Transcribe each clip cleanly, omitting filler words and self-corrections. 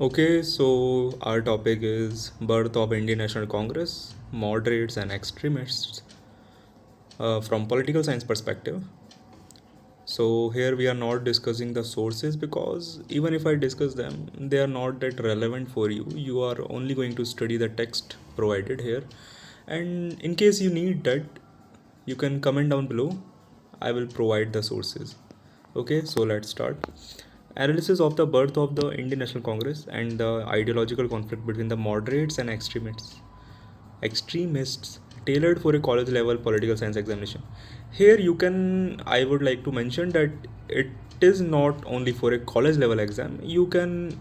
Okay, so our topic is birth of Indian National Congress, moderates and extremists from political science perspective. So here we are not discussing the sources because even if I discuss them, they are not that relevant for you. You are only going to study the text provided here. And in case you need that, you can comment down below. I will provide the sources. Okay, so let's start. Analysis of the birth of the Indian National Congress and the ideological conflict between the moderates and extremists tailored for a college level political science examination. Here you can, I would like to mention that it is not only for a college level exam. You can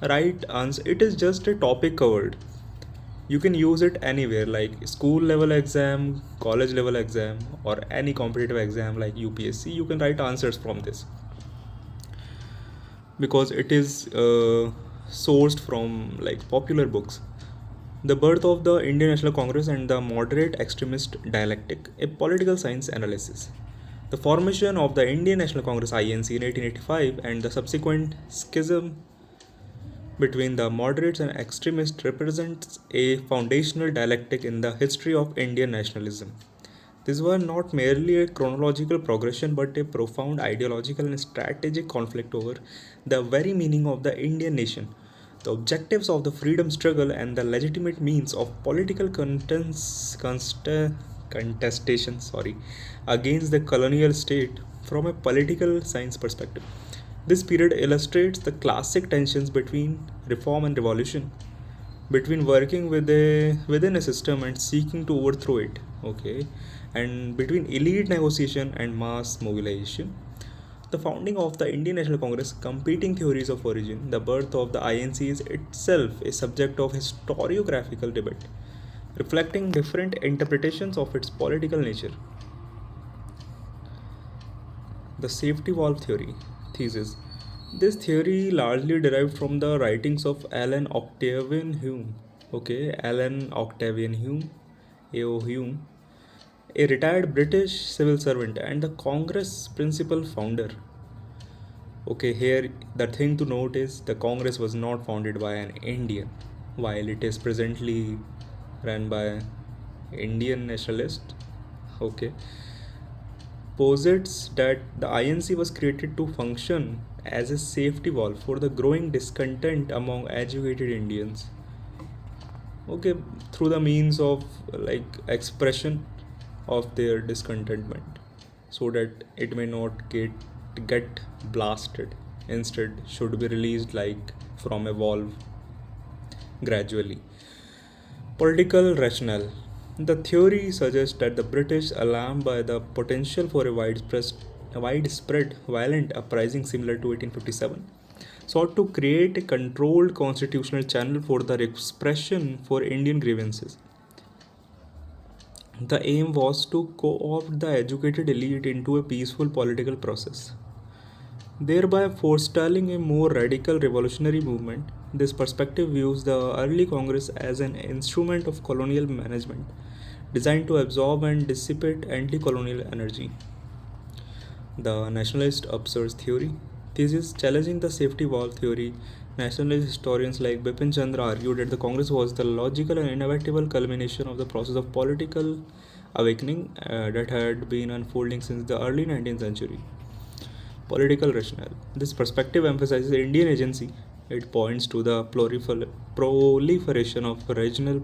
write answer, it is just a topic covered. You can use it anywhere like school level exam, college level exam, or any competitive exam like UPSC. You can write answers from this because it is sourced from like popular books. The birth of the Indian National Congress and the moderate extremist dialectic, a political science analysis. The formation of the Indian National Congress INC in 1885 and the subsequent schism between the moderates and extremists represents a foundational dialectic in the history of Indian nationalism. This was not merely a chronological progression but a profound ideological and strategic conflict over the very meaning of the Indian nation, the objectives of the freedom struggle, and the legitimate means of political contestation against the colonial state from a political science perspective. This period illustrates the classic tensions between reform and revolution, between working within a system and seeking to overthrow it, okay, and between elite negotiation and mass mobilization. The founding of the Indian National Congress, competing theories of origin, the birth of the INC is itself a subject of historiographical debate, reflecting different interpretations of its political nature. The safety valve theory thesis. This theory largely derived from the writings of Alan Octavian Hume. Okay, Alan Octavian Hume, A.O. Hume, a retired British civil servant and the Congress principal founder. Okay, here the thing to note is the Congress was not founded by an Indian, while it is presently run by Indian nationalists. Okay, posits that the INC was created to function as a safety valve for the growing discontent among educated Indians. Okay, through the means of like expression of their discontentment, so that it may not get blasted. Instead, should be released like from a valve gradually. Political rationale. The theory suggests that the British, alarmed by the potential for a widespread violent uprising similar to 1857, sought to create a controlled constitutional channel for the expression for Indian grievances. The aim was to co opt the educated elite into a peaceful political process, thereby forestalling a more radical revolutionary movement. This perspective views the early Congress as an instrument of colonial management designed to absorb and dissipate anti colonial energy. The nationalist upsurge theory. Thesis challenging the safety valve theory. Nationalist historians like Bipin Chandra argued that the Congress was the logical and inevitable culmination of the process of political awakening that had been unfolding since the early 19th century. Political rationale. This perspective emphasizes Indian agency. It points to the proliferation of regional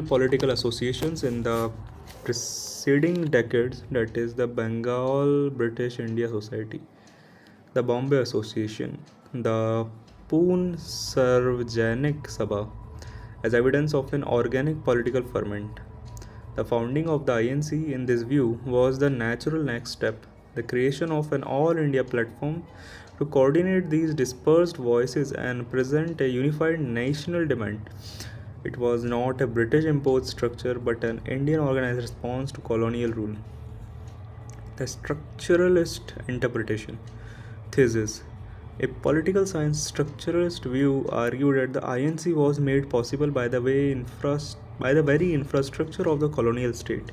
political associations in the preceding decades, that is, the Bengal British India Society, the Bombay Association, the Poon Sarvajanik Sabha, as evidence of an organic political ferment. The founding of the INC, in this view, was the natural next step, the creation of an all India platform to coordinate these dispersed voices and present a unified national demand. It was not a British imposed structure but an Indian organized response to colonial rule. The structuralist interpretation thesis. A political science structuralist view argued that the INC was made possible by the very infrastructure of the colonial state.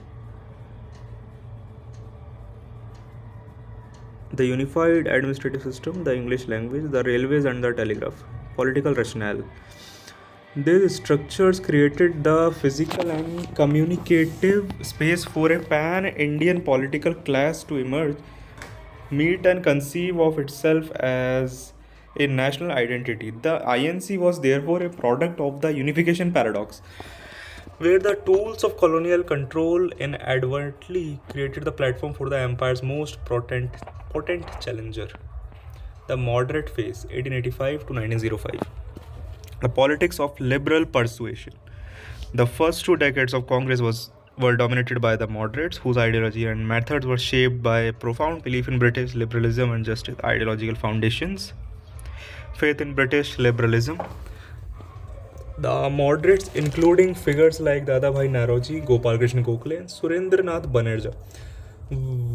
the unified administrative system, the English language, the railways, and the telegraph. Political rationale. These structures created the physical and communicative space for a pan Indian political class to emerge, meet, and conceive of itself as a national identity. The INC was therefore a product of the unification paradox, where the tools of colonial control inadvertently created the platform for the empire's most potent challenger. The moderate phase, 1885 to 1905. The politics of liberal persuasion. The first 2 decades of Congress were dominated by the moderates, whose ideology and methods were shaped by a profound belief in British liberalism and justice. Ideological foundations. Faith in British liberalism. The moderates, including figures like Dadabhai Naroji, Gopal Krishna Gokhale, and Surendranath Banerjee,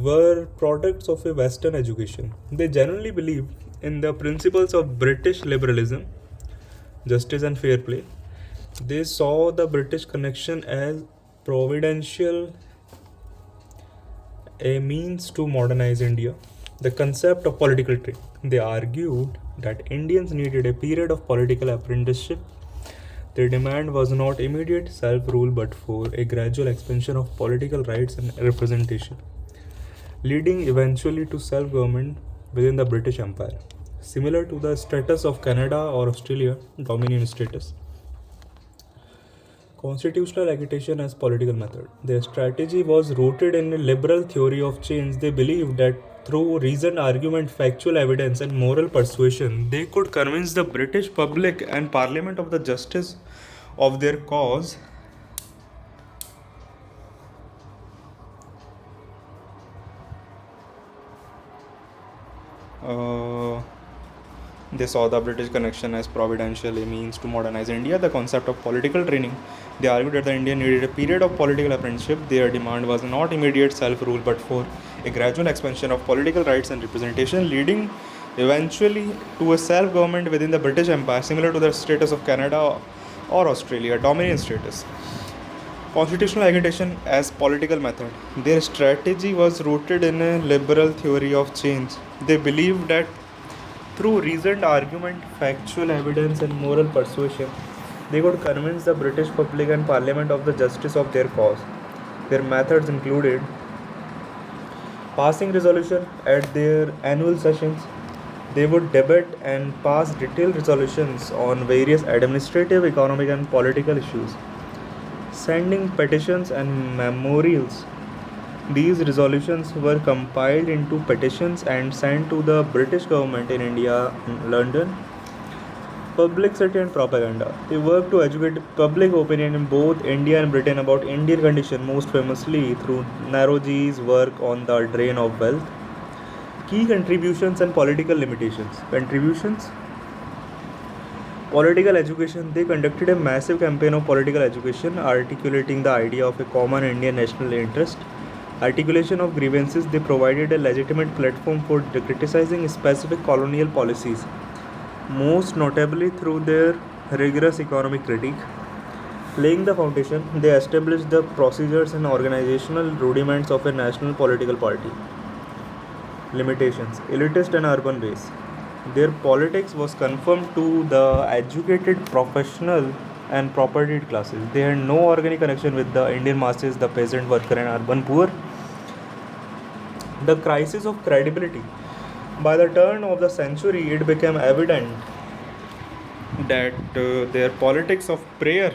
were products of a Western education. They genuinely believed in the principles of British liberalism, justice, and fair play. They saw the British connection as providential, a means to modernize India. The concept of political training. They argued that Indians needed a period of political apprenticeship. Their demand was not immediate self rule but for a gradual expansion of political rights and representation, leading eventually to self government within the British Empire, similar to the status of Canada or Australia, dominion status. Constitutional agitation as political method. Their strategy was rooted in a liberal theory of change. They believed that through reasoned argument, factual evidence, and moral persuasion, they could convince the British public and Parliament of the justice of their cause. Uh, They saw the British connection as providential, a means to modernize India. The concept of political training. They argued that the Indian needed a period of political apprenticeship. Their demand was not immediate self rule but for a gradual expansion of political rights and representation, leading eventually to a self government within the British Empire, similar to the status of Canada or Australia, dominion status. Constitutional agitation as political method. Their strategy was rooted in a liberal theory of change. They believed that through reasoned argument, factual evidence, and moral persuasion, they could convince the British public and Parliament of the justice of their cause. Their methods included passing resolution at their annual sessions. They would debate and pass detailed resolutions on various administrative, economic, and political issues, sending petitions and memorials. These resolutions were compiled into petitions and sent to the British government in India and London. Publicity and propaganda. They worked to educate public opinion in both India and Britain about Indian condition, most famously through Naroji's work on the drain of wealth. Key contributions and political limitations. Contributions. Political education. They conducted a massive campaign of political education, articulating the idea of a common Indian national interest. Articulation of grievances. They provided a legitimate platform for criticizing specific colonial policies, most notably through their rigorous economic critique. Laying the foundation, they established the procedures and organizational rudiments of a national political party. Limitations. Elitist and urban base. Their politics was confined to the educated professional and propertied classes. They had no organic connection with the Indian masses, the peasant, worker, and urban poor. The crisis of credibility. By the turn of the century, it became evident that their politics of prayer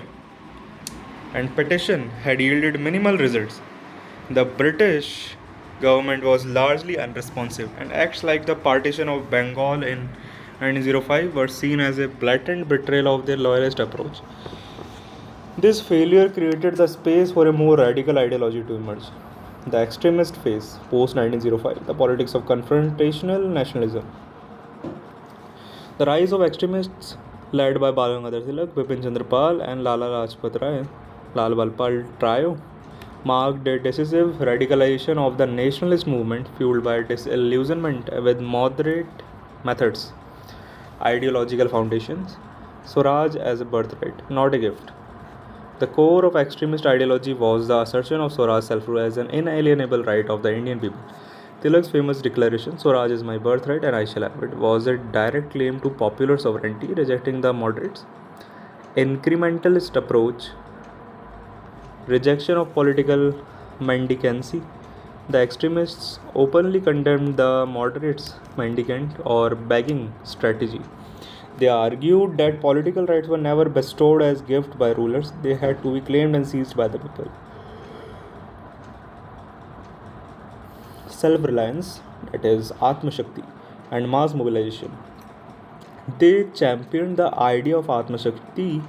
and petition had yielded minimal results. The British government was largely unresponsive, and acts like the partition of Bengal in 1905 were seen as a blatant betrayal of their loyalist approach. This failure created the space for a more radical ideology to emerge. The extremist phase, post 1905, the politics of confrontational nationalism. The rise of extremists led by Bal Gangadhar Tilak, Bipin Chandra Pal, and Lala Lajpat Rai, Lal Balpal trio, marked a decisive radicalization of the nationalist movement fueled by disillusionment with moderate methods. Ideological foundations. Swaraj as a birthright, not a gift. The core of extremist ideology was the assertion of Swaraj self rule as an inalienable right of the Indian people. Tilak's famous declaration, Swaraj is my birthright and I shall have it, was a direct claim to popular sovereignty, rejecting the moderates' incrementalist approach, rejection of political mendicancy. The extremists openly condemned the moderates' mendicant or begging strategy. They argued that political rights were never bestowed as gift by rulers, they had to be claimed and seized by the people. Self reliance, that is, Atma Shakti, and mass mobilization. They championed the idea of Atma Shakti,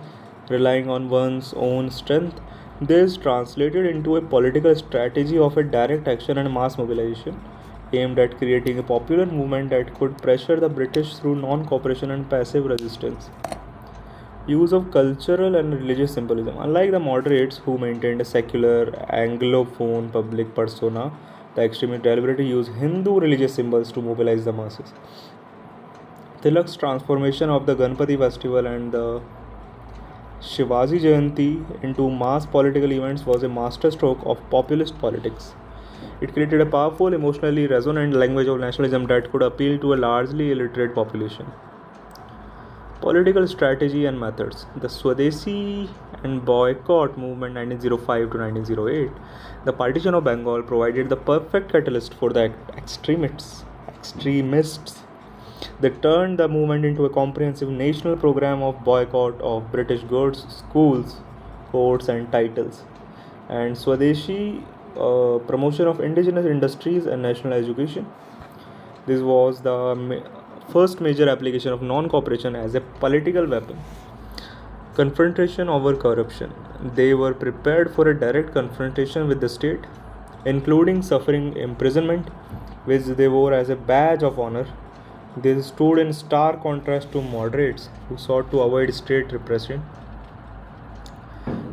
relying on one's own strength. This translated into a political strategy of a direct action and mass mobilization aimed at creating a popular movement that could pressure the British through non cooperation and passive resistance. Use of cultural and religious symbolism. Unlike the moderates who maintained a secular Anglophone public persona, the extremists deliberately used Hindu religious symbols to mobilize the masses. Tilak's transformation of the Ganpati festival and the Shivaji Jayanti into mass political events was a masterstroke of populist politics. It created a powerful, emotionally resonant language of nationalism that could appeal to a largely illiterate population. Political strategy and methods. The Swadeshi and boycott movement 1905 to 1908. The partition of Bengal provided the perfect catalyst for the extremists. They turned the movement into a comprehensive national program of boycott of British goods, schools, courts, and titles, and Swadeshi promotion of indigenous industries and national education. This was the first major application of non cooperation as a political weapon. Confrontation over corruption. They were prepared for a direct confrontation with the state, including suffering imprisonment, which they wore as a badge of honor. They stood in stark contrast to moderates who sought to avoid state repression.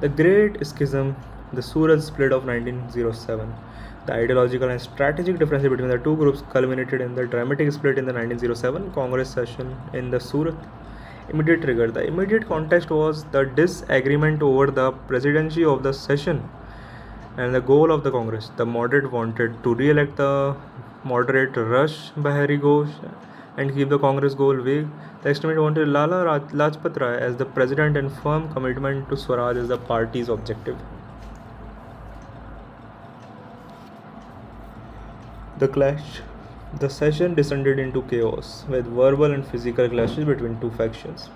The Great Schism, the Surat split of 1907. The ideological and strategic differences between the two groups culminated in the dramatic split in the 1907 Congress session in the Surat. Immediate trigger. The immediate context was the disagreement over the presidency of the session and the goal of the Congress. The moderate wanted to re-elect the moderate Rush Bahari Ghosh and keep the Congress goal vague. The extremist wanted Lala Lajpat Rai as the president and firm commitment to Swaraj as the party's objective. The clash. The session descended into chaos with verbal and physical clashes between two factions.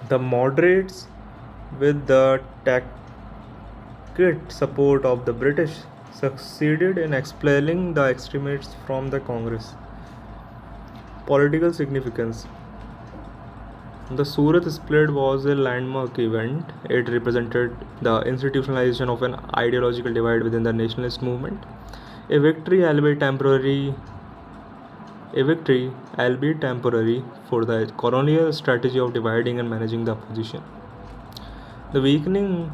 The moderates, with the tacit support of the British, succeeded in expelling the extremists from the Congress. Political significance. The Surat split was a landmark event. It represented the institutionalization of an ideological divide within the nationalist movement. A victory, albeit temporary, for the colonial strategy of dividing and managing the opposition. A weakening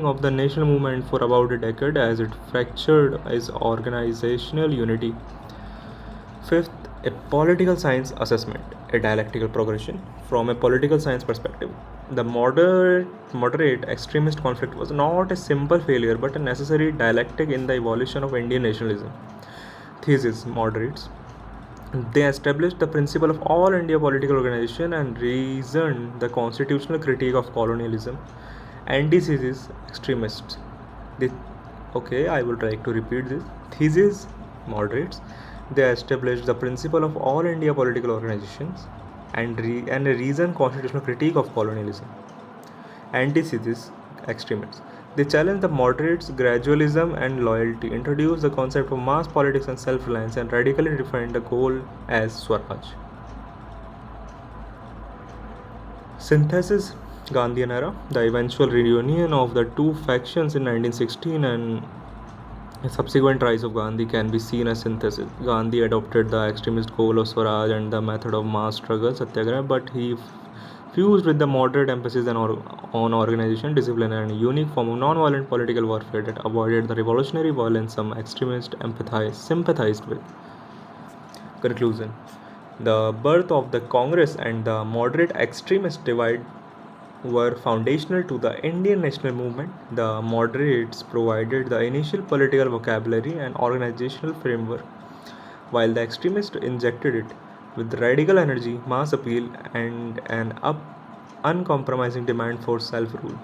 of the national movement for about a decade as it fractured its organizational unity. Fifth, a political science assessment, a dialectical progression. From a political science perspective, the moderate extremist conflict was not a simple failure but a necessary dialectic in the evolution of Indian nationalism. Thesis. Moderates. They established the principle of all India political organization and reasoned the constitutional critique of colonialism. Antithesis. Extremists. I will try to repeat this. Thesis. Moderates. They established the principle of all India political organizations and a reasoned constitutional critique of colonialism. Antithesis. Extremists. They challenged the moderates' gradualism and loyalty, introduced the concept of mass politics and self-reliance, and radically defined the goal as Swaraj. Synthesis. Gandhian era. The eventual reunion of the two factions in 1916 and a subsequent rise of Gandhi can be seen as synthesis. Gandhi adopted the extremist goal of Swaraj and the method of mass struggle, Satyagraha, but he fused with the moderate emphasis on organization, discipline, and a unique form of non-violent political warfare that avoided the revolutionary violence some extremists sympathized with. Conclusion. The birth of the Congress and the moderate extremist divide were foundational to the Indian national movement. The moderates provided the initial political vocabulary and organizational framework, while the extremists injected it with radical energy, mass appeal, and an uncompromising demand for self rule.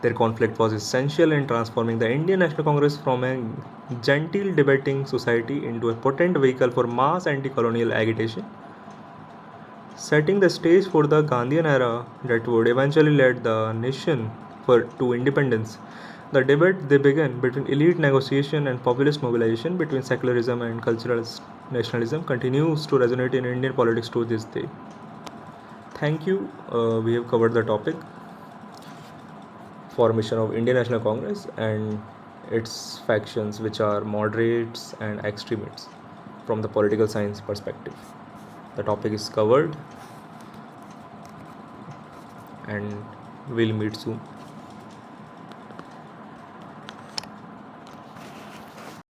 Their conflict was essential in transforming the Indian National Congress from a genteel debating society into a potent vehicle for mass anti colonial agitation, setting the stage for the Gandhian era that would eventually lead the nation to independence. The debate they began between elite negotiation and populist mobilization, between secularism and cultural nationalism, continues to resonate in Indian politics to this day. Thank you. We have covered the topic formation of Indian National Congress and its factions, which are moderates and extremists, from the political science perspective. The topic is covered, and we'll meet soon.